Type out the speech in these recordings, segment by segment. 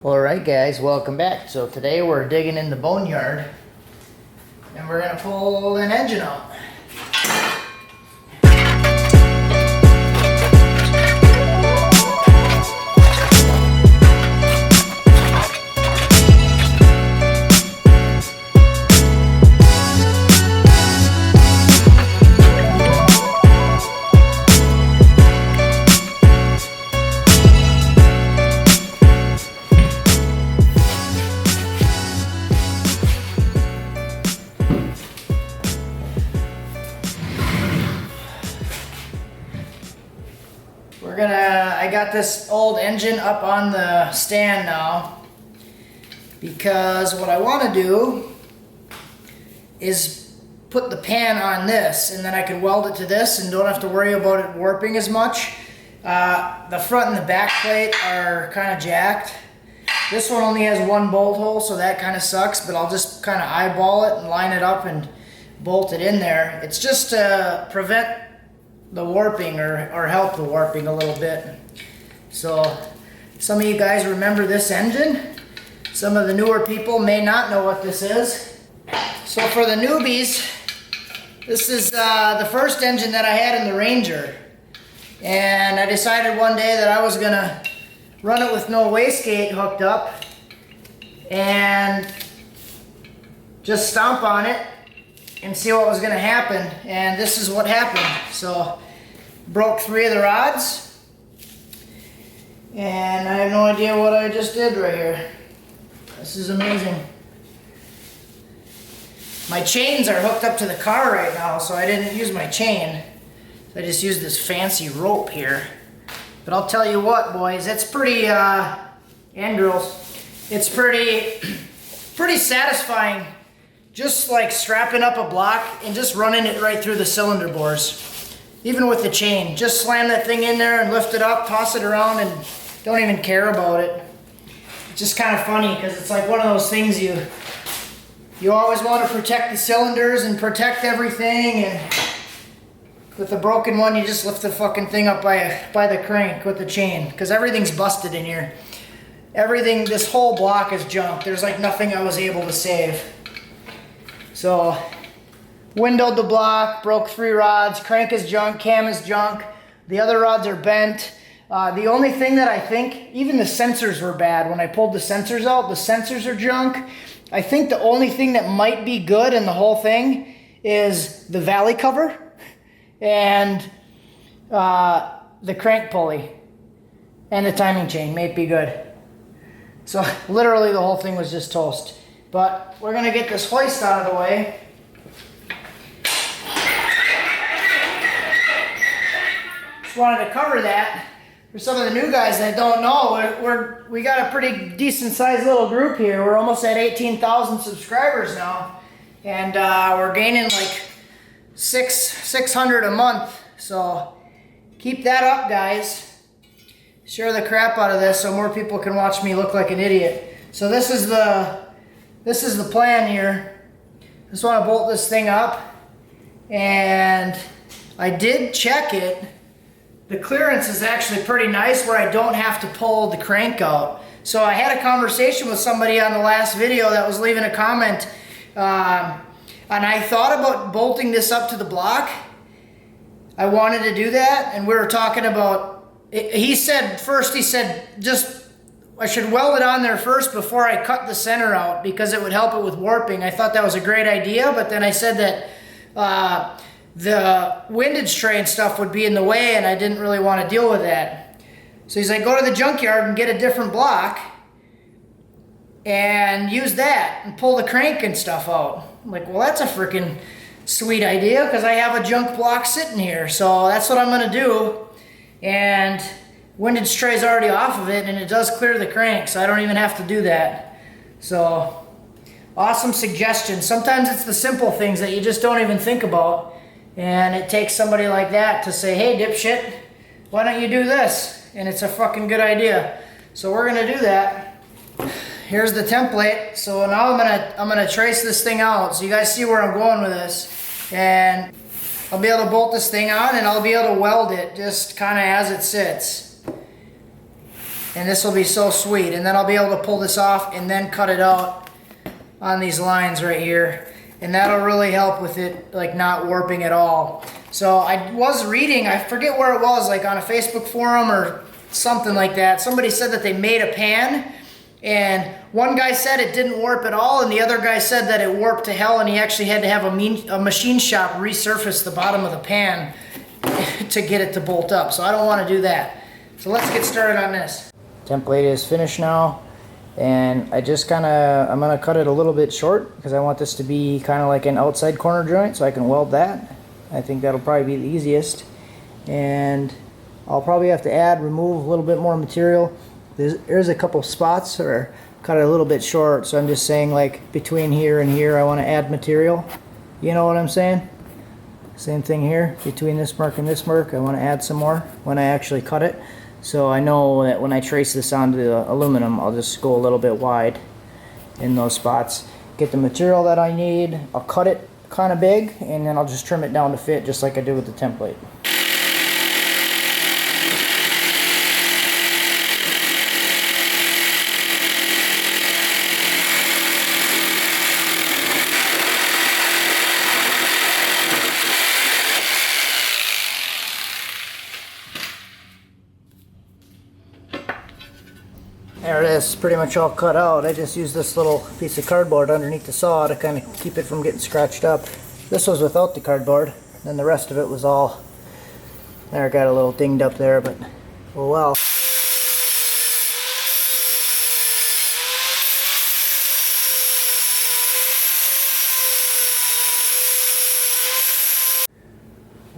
Alright guys, welcome back. So today we're digging in the boneyard and we're going to pull an engine out. I got this old engine up on the stand now because what I want to do is put the pan on this and then I can weld it to this and don't have to worry about it warping as much. The front and the back plate are kind of jacked. This one only has one bolt hole, so that kind of sucks, but I'll just kind of eyeball it and line it up and bolt it in there. It's just to prevent the warping or help the warping a little bit. So some of you guys remember this engine. Some of the newer people may not know what this is. So for the newbies, this is the first engine that I had in the Ranger. And I decided one day that I was gonna run it with no wastegate hooked up and just stomp on it and see what was gonna happen. And this is what happened. So broke 3 of the rods. And I have no idea what I just did right here. This is amazing. My chains are hooked up to the car right now, so I didn't use my chain. I just used this fancy rope here. But I'll tell you what, boys, it's pretty, and girls, it's pretty satisfying just like strapping up a block and just running it right through the cylinder bores. Even with the chain, just slam that thing in there and lift it up, toss it around, and don't even care about it. It's just kind of funny because it's like one of those things you always want to protect the cylinders and protect everything, and with a broken one you just lift the fucking thing up by the crank with the chain because everything's busted in here. Everything, this whole block is junk. There's like nothing I was able to save. So windowed the block, broke 3 rods, crank is junk, cam is junk, the other rods are bent. The only thing that I think, even the sensors were bad. When I pulled the sensors out, the sensors are junk. I think the only thing that might be good in the whole thing is the valley cover and the crank pulley and the timing chain may be good. So literally the whole thing was just toast. But we're gonna get this hoist out of the way. Just wanted to cover that for some of the new guys that don't know. We got a pretty decent sized little group here. We're almost at 18,000 subscribers now, and we're gaining like 600 a month. So keep that up, guys. Share the crap out of this so more people can watch me look like an idiot. So this is the plan here. Just want to bolt this thing up, and I did check it. The clearance is actually pretty nice where I don't have to pull the crank out. So I had a conversation with somebody on the last video that was leaving a comment, and I thought about bolting this up to the block. I wanted to do that, and we were talking about, he said just I should weld it on there first before I cut the center out because it would help it with warping. I thought that was a great idea, but then I said that the windage tray and stuff would be in the way and I didn't really want to deal with that. So he's like, go to the junkyard and get a different block and use that and pull the crank and stuff out. I'm like, well, that's a freaking sweet idea because I have a junk block sitting here. So that's what I'm going to do. And windage tray is already off of it and it does clear the crank, so I don't even have to do that. So awesome suggestion. Sometimes it's the simple things that you just don't even think about, and it takes somebody like that to say, hey dipshit, why don't you do this? And it's a fucking good idea. So we're gonna do that. Here's the template. So now I'm gonna trace this thing out so you guys see where I'm going with this, and I'll be able to bolt this thing on and I'll be able to weld it just kind of as it sits. And this will be so sweet. And then I'll be able to pull this off and then cut it out on these lines right here. And that'll really help with it like not warping at all. So I was reading, I forget where it was, like on a Facebook forum or something like that. Somebody said that they made a pan, and one guy said it didn't warp at all, and the other guy said that it warped to hell, and he actually had to have a machine shop resurface the bottom of the pan to get it to bolt up. So I don't want to do that. So let's get started on this. Template is finished now, and I'm gonna cut it a little bit short because I want this to be kind of like an outside corner joint, so I can weld that. I think that'll probably be the easiest. And I'll probably have to remove a little bit more material. There's a couple spots that are cut it a little bit short, so I'm just saying like between here and here I want to add material. You know what I'm saying? Same thing here, between this mark and this mark I want to add some more when I actually cut it. So I know that when I trace this onto the aluminum, I'll just go a little bit wide in those spots. Get the material that I need, I'll cut it kind of big, and then I'll just trim it down to fit just like I did with the template. There it is, pretty much all cut out. I just used this little piece of cardboard underneath the saw to kind of keep it from getting scratched up. This was without the cardboard, and the rest of it was all, there, got a little dinged up there, but oh well.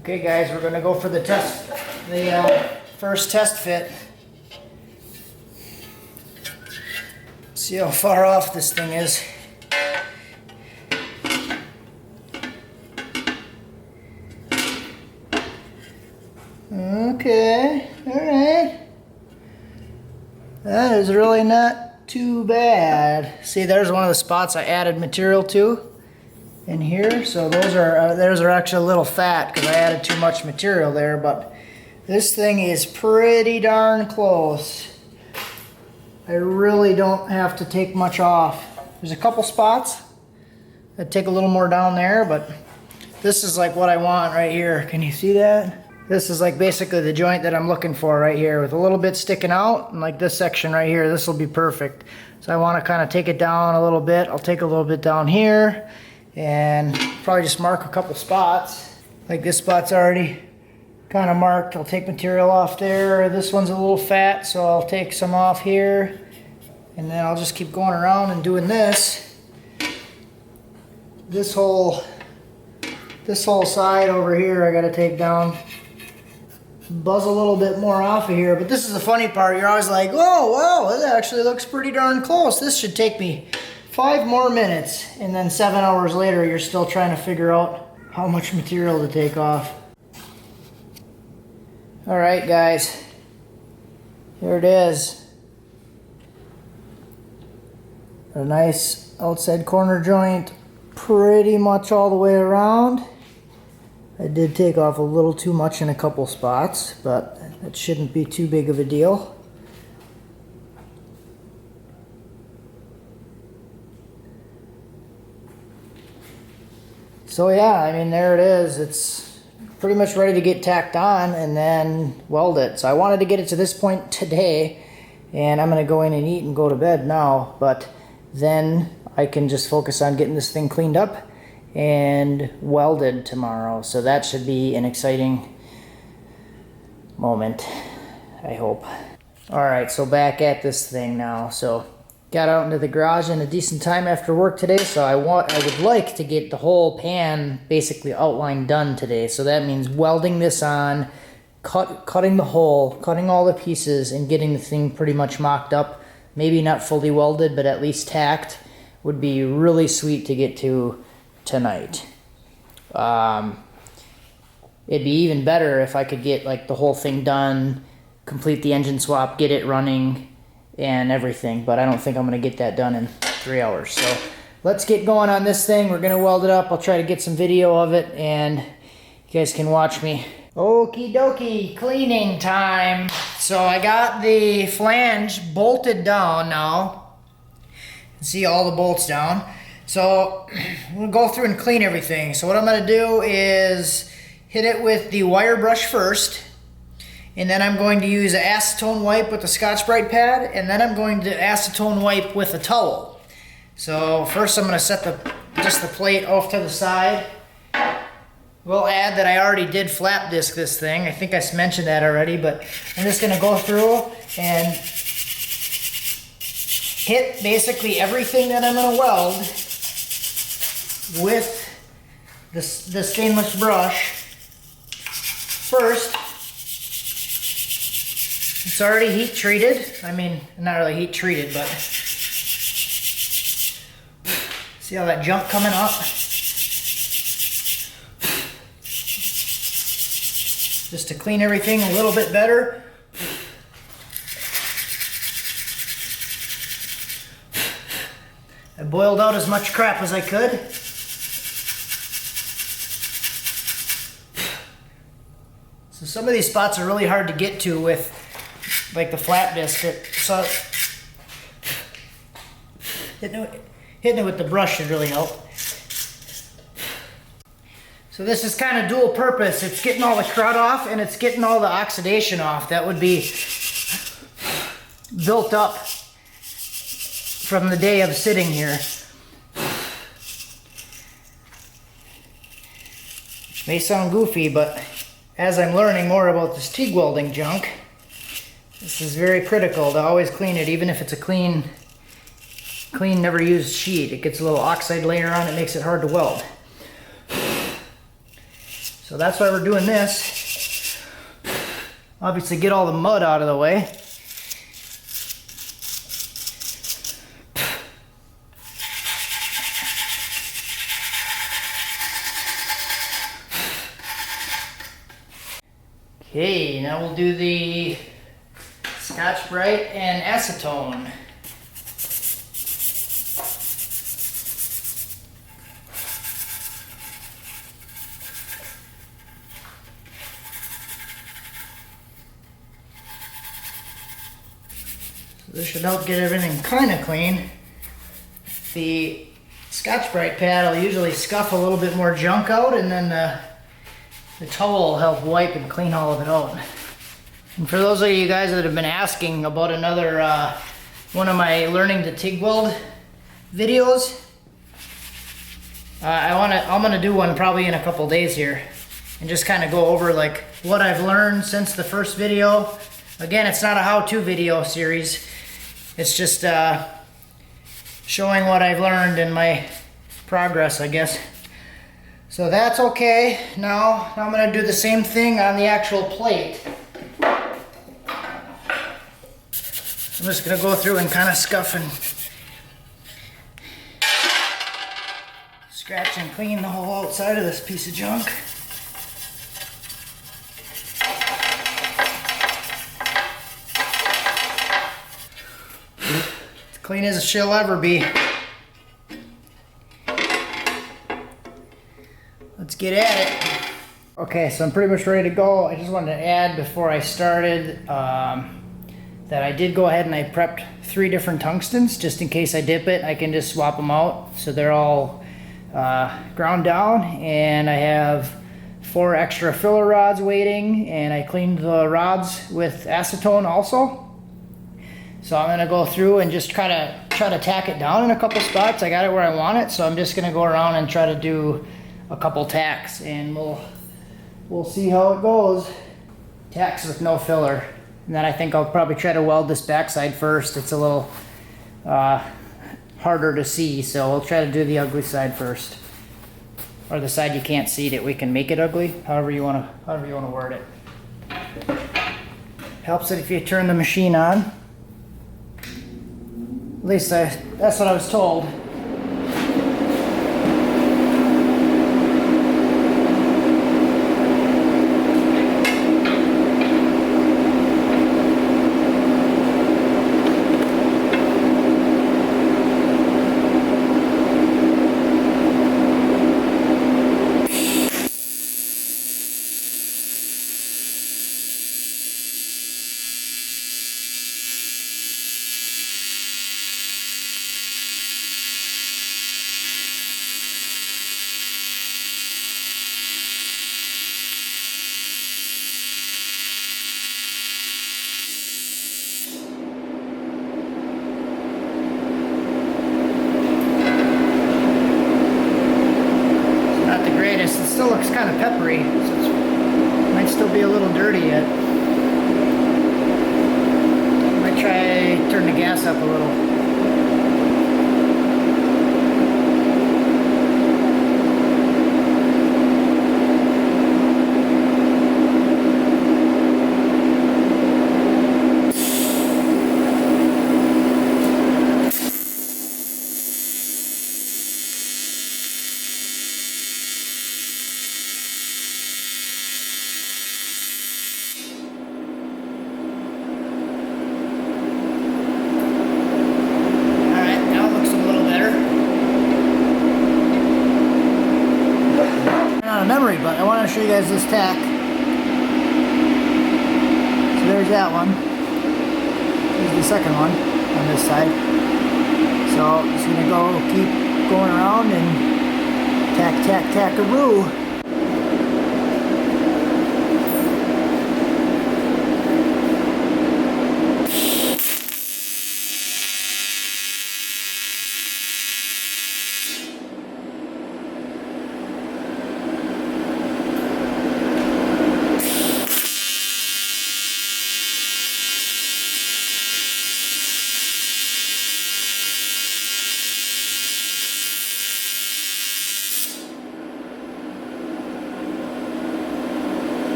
Okay guys, we're gonna go for the test, first test fit. See how far off this thing is. Okay, alright. That is really not too bad. See, there's one of the spots I added material to in here. So those are actually a little fat because I added too much material there, but this thing is pretty darn close. I really don't have to take much off. There's a couple spots that take a little more down there, but this is like what I want right here. Can you see that? This is like basically the joint that I'm looking for right here, with a little bit sticking out, and like this section right here, this will be perfect. So I want to kind of take it down a little bit. I'll take a little bit down here and probably just mark a couple spots. Like this spot's already kind of marked. I'll take material off there. This one's a little fat, so I'll take some off here, and then I'll just keep going around and doing this. This whole side over here I gotta take down, buzz a little bit more off of here. But this is the funny part, you're always like, oh wow, that actually looks pretty darn close. This should take me 5 more minutes, and then 7 hours later you're still trying to figure out how much material to take off. Alright guys, here it is. A nice outside corner joint, pretty much all the way around. I did take off a little too much in a couple spots, but it shouldn't be too big of a deal. So yeah, I mean, there it is. It's pretty much ready to get tacked on and then weld it. So I wanted to get it to this point today, and I'm going to go in and eat and go to bed now, but then I can just focus on getting this thing cleaned up and welded tomorrow. So that should be an exciting moment, I hope. Alright, so back at this thing now. So got out into the garage in a decent time after work today, so I would like to get the whole pan basically outline done today. So that means welding this on, cutting the hole, cutting all the pieces, and getting the thing pretty much mocked up. Maybe not fully welded, but at least tacked would be really sweet to get to tonight. It'd be even better if I could get like the whole thing done, complete the engine swap, get it running and everything, but I don't think I'm going to get that done in 3 hours. So let's get going on this thing. We're going to weld it up. I'll try to get some video of it, and you guys can watch me Okie dokie, cleaning time. So I got the flange bolted down now. See all the bolts down. So I'm gonna go through and clean everything. So what I'm gonna do is hit it with the wire brush first, and then I'm going to use an acetone wipe with the Scotch-Brite pad, and then I'm going to acetone wipe with a towel. So first I'm gonna set just the plate off to the side. We'll add that I already did flap disc this thing. I think I mentioned that already, but I'm just gonna go through and hit basically everything that I'm gonna weld with the stainless brush. First, it's already heat treated. I mean, not really heat treated, but see all that junk coming up? Just to clean everything a little bit better. I boiled out as much crap as I could. So some of these spots are really hard to get to with like the flap disc. So hitting it with the brush should really help. So this is kind of dual purpose. It's getting all the crud off and it's getting all the oxidation off that would be built up from the day of sitting here. Which may sound goofy, but as I'm learning more about this TIG welding junk, this is very critical to always clean it, even if it's a clean, never used sheet. It gets a little oxide layer on it, makes it hard to weld. So that's why we're doing this. Obviously get all the mud out of the way. Okay, now we'll do the Scotch-Brite and acetone. This should help get everything kind of clean. The Scotch-Brite pad will usually scuff a little bit more junk out, and then the towel will help wipe and clean all of it out. And for those of you guys that have been asking about another one of my learning to TIG weld videos, I'm gonna do one probably in a couple days here, and just kind of go over like what I've learned since the first video. Again, it's not a how-to video series. It's just showing what I've learned and my progress, I guess. So that's okay. Now I'm going to do the same thing on the actual plate. I'm just going to go through and kind of scuff and scratch and clean the whole outside of this piece of junk. Clean as she'll ever be. Let's get at it. Okay, so I'm pretty much ready to go. I just wanted to add before I started that I did go ahead and I prepped 3 different tungstens just in case I dip it. I can just swap them out so they're all ground down, and I have 4 extra filler rods waiting, and I cleaned the rods with acetone also. So I'm gonna go through and just try to tack it down in a couple spots. I got it where I want it, so I'm just gonna go around and try to do a couple tacks, and we'll see how it goes. Tacks with no filler. And then I think I'll probably try to weld this backside first. It's a little harder to see, so we'll try to do the ugly side first. Or the side you can't see that we can make it ugly, however you wanna word it. Helps it if you turn the machine on. At least that's what I was told. still looks kind of peppery, so it might still be a little dirty yet. Might try turn the gas up a little. Memory, but I want to show you guys this tack. So there's that one. Here's the second one on this side. So just gonna keep going around and tack-a-roo.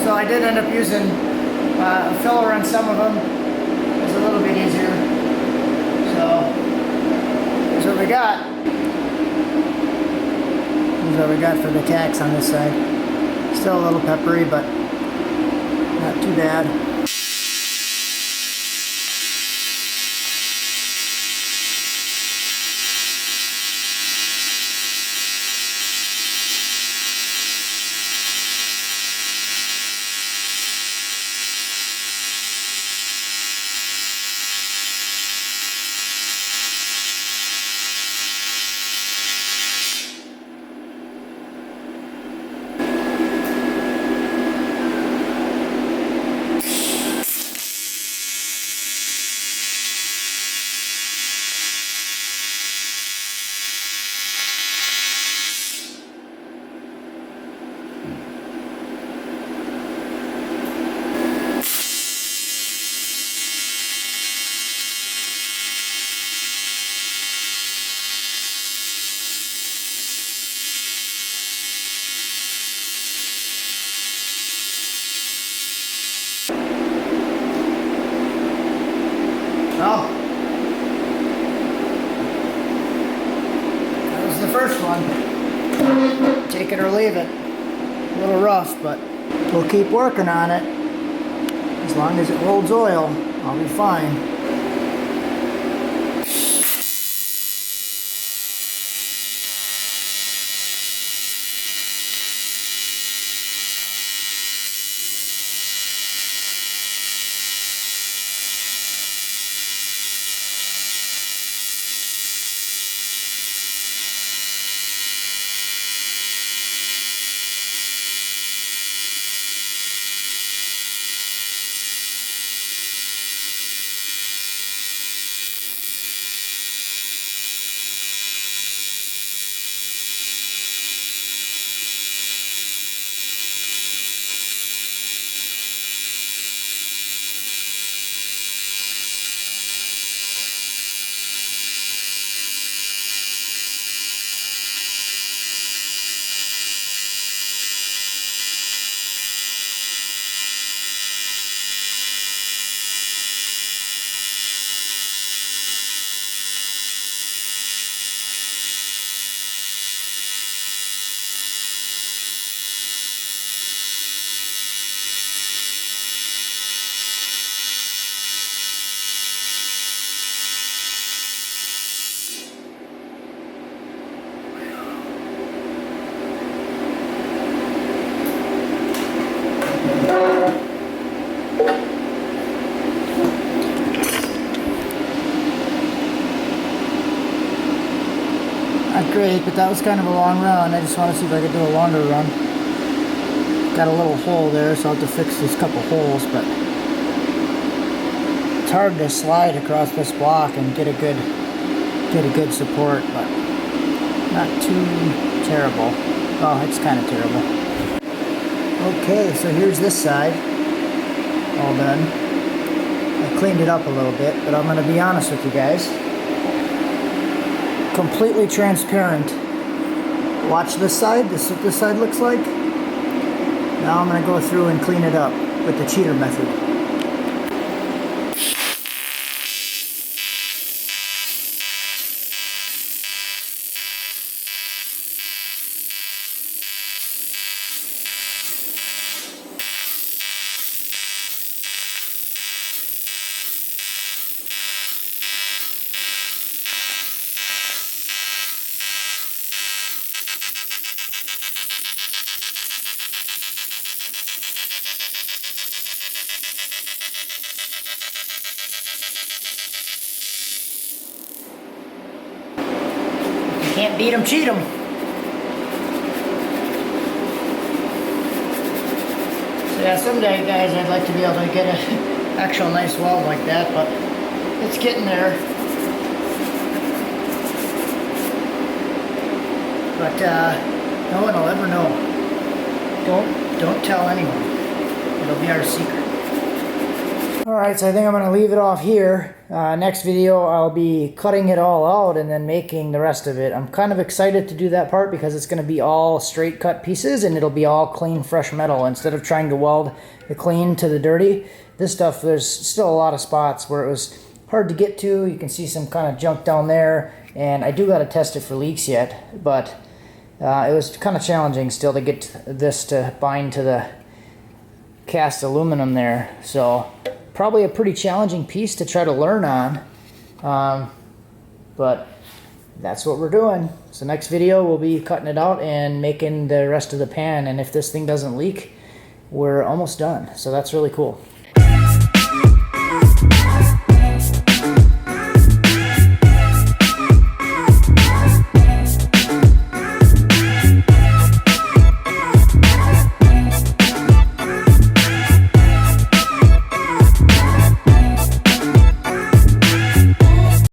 So I did end up using a filler on some of them. It was a little bit easier. So here's what we got. Here's what we got for the tacks on this side. Still a little peppery, but not too bad. Well, that was the first one. Take it or leave it. A little rough, but we'll keep working on it. As long as it holds oil, I'll be fine. Not great, but that was kind of a long run. I just want to see if I could do a longer run. Got a little hole there, so I'll have to fix these couple holes, but it's hard to slide across this block and get a good support, but not too terrible. Oh, it's kind of terrible. Okay, so here's this side, all done. I cleaned it up a little bit, but I'm going to be honest with you guys. Completely transparent. Watch this side. This is what this side looks like. Now I'm going to go through and clean it up with the cheater method. Can't beat them, cheat them. So yeah, someday, guys, I'd like to be able to get an actual nice weld like that, but it's getting there. But no one will ever know. Don't tell anyone. It'll be our secret. Alright, so I think I'm going to leave it off here. Next video I'll be cutting it all out and then making the rest of it. I'm kind of excited to do that part because it's going to be all straight cut pieces and it'll be all clean fresh metal instead of trying to weld the clean to the dirty. This stuff, there's still a lot of spots where it was hard to get to. You can see some kind of junk down there, and I do got to test it for leaks yet, but it was kind of challenging still to get this to bind to the cast aluminum there. So probably a pretty challenging piece to try to learn on, but that's what we're doing. So next video we'll be cutting it out and making the rest of the pan, and if this thing doesn't leak, we're almost done. So that's really cool.